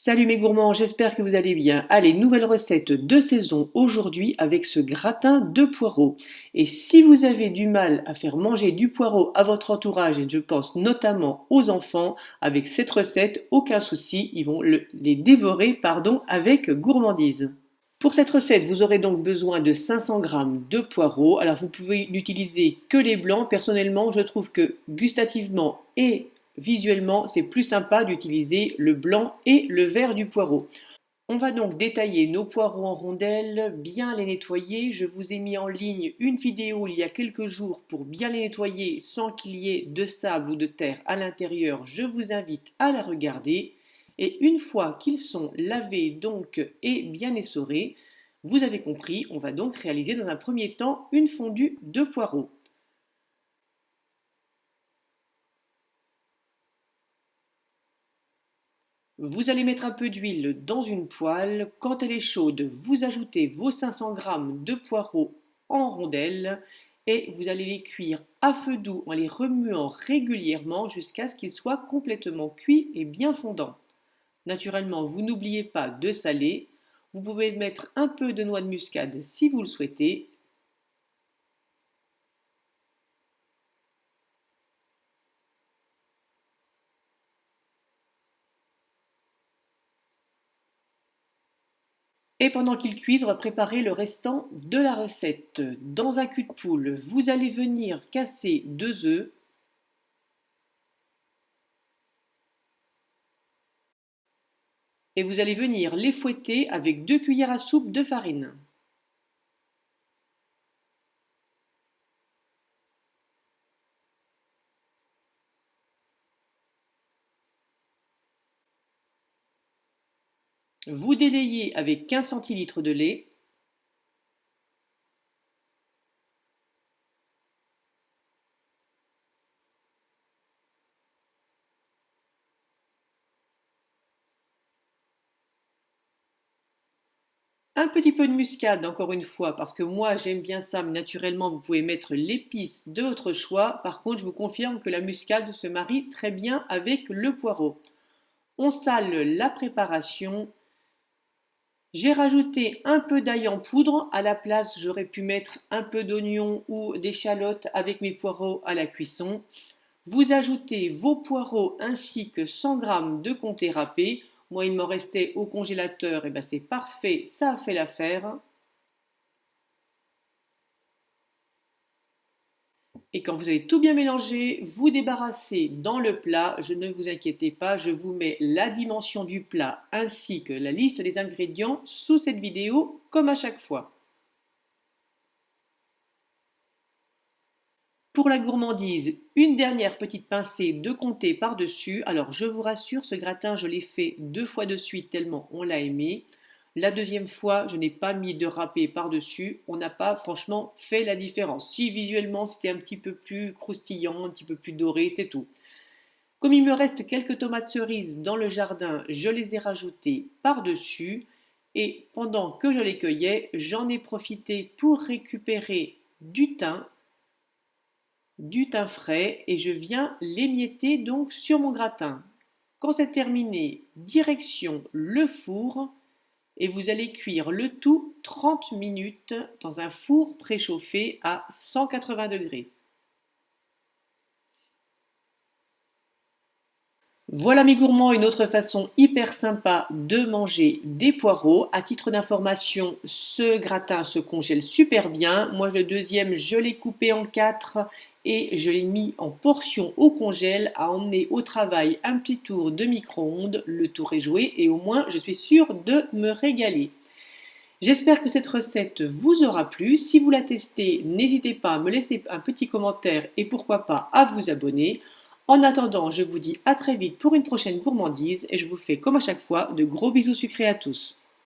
Salut mes gourmands, j'espère que vous allez bien. Allez, nouvelle recette de saison aujourd'hui avec ce gratin de poireaux. Et si vous avez du mal à faire manger du poireau à votre entourage, et je pense notamment aux enfants, avec cette recette, aucun souci, ils vont les dévorer avec gourmandise. Pour cette recette, vous aurez donc besoin de 500 g de poireaux. Alors vous pouvez n'utiliser que les blancs. Personnellement, je trouve que gustativement et visuellement, c'est plus sympa d'utiliser le blanc et le vert du poireau. On va donc détailler nos poireaux en rondelles, bien les nettoyer. Je vous ai mis en ligne une vidéo il y a quelques jours pour bien les nettoyer sans qu'il y ait de sable ou de terre à l'intérieur. Je vous invite à la regarder. Et une fois qu'ils sont lavés donc et bien essorés, vous avez compris, on va donc réaliser dans un premier temps une fondue de poireaux. Vous allez mettre un peu d'huile dans une poêle. Quand elle est chaude, vous ajoutez vos 500 g de poireaux en rondelles et vous allez les cuire à feu doux en les remuant régulièrement jusqu'à ce qu'ils soient complètement cuits et bien fondants. Naturellement, vous n'oubliez pas de saler. Vous pouvez mettre un peu de noix de muscade si vous le souhaitez. Et pendant qu'il cuise, on va préparer le restant de la recette. Dans un cul de poule, vous allez venir casser 2 œufs et vous allez venir les fouetter avec 2 cuillères à soupe de farine. Vous délayez avec 15 centilitres de lait. Un petit peu de muscade, encore une fois, parce que moi j'aime bien ça, mais naturellement vous pouvez mettre l'épice de votre choix. Par contre, je vous confirme que la muscade se marie très bien avec le poireau. On sale la préparation. J'ai rajouté un peu d'ail en poudre. À la place, j'aurais pu mettre un peu d'oignon ou d'échalotes avec mes poireaux à la cuisson. Vous ajoutez vos poireaux ainsi que 100 g de comté râpé. Moi, il m'en restait au congélateur, et ben c'est parfait, ça a fait l'affaire. Et quand vous avez tout bien mélangé, vous débarrassez dans le plat. Je ne vous inquiétez pas, je vous mets la dimension du plat ainsi que la liste des ingrédients sous cette vidéo, comme à chaque fois. Pour la gourmandise, une dernière petite pincée de comté par-dessus. Alors je vous rassure, ce gratin, je l'ai fait 2 fois de suite tellement on l'a aimé. La deuxième fois, je n'ai pas mis de râpé par-dessus. On n'a pas franchement fait la différence. Si visuellement c'était un petit peu plus croustillant, un petit peu plus doré, c'est tout. Comme il me reste quelques tomates cerises dans le jardin, je les ai rajoutées par-dessus. Et pendant que je les cueillais, j'en ai profité pour récupérer du thym frais et je viens l'émietter donc sur mon gratin. Quand c'est terminé, direction le four et vous allez cuire le tout 30 minutes dans un four préchauffé à 180 degrés. Voilà mes gourmands, une autre façon hyper sympa de manger des poireaux. À titre d'information, ce gratin se congèle super bien. Moi, le deuxième, je l'ai coupé en 4 et je l'ai mis en portions au congèle à emmener au travail un petit tour de micro-ondes. Le tour est joué et au moins, je suis sûre de me régaler. J'espère que cette recette vous aura plu. Si vous la testez, n'hésitez pas à me laisser un petit commentaire et pourquoi pas à vous abonner. En attendant, je vous dis à très vite pour une prochaine gourmandise et je vous fais comme à chaque fois de gros bisous sucrés à tous.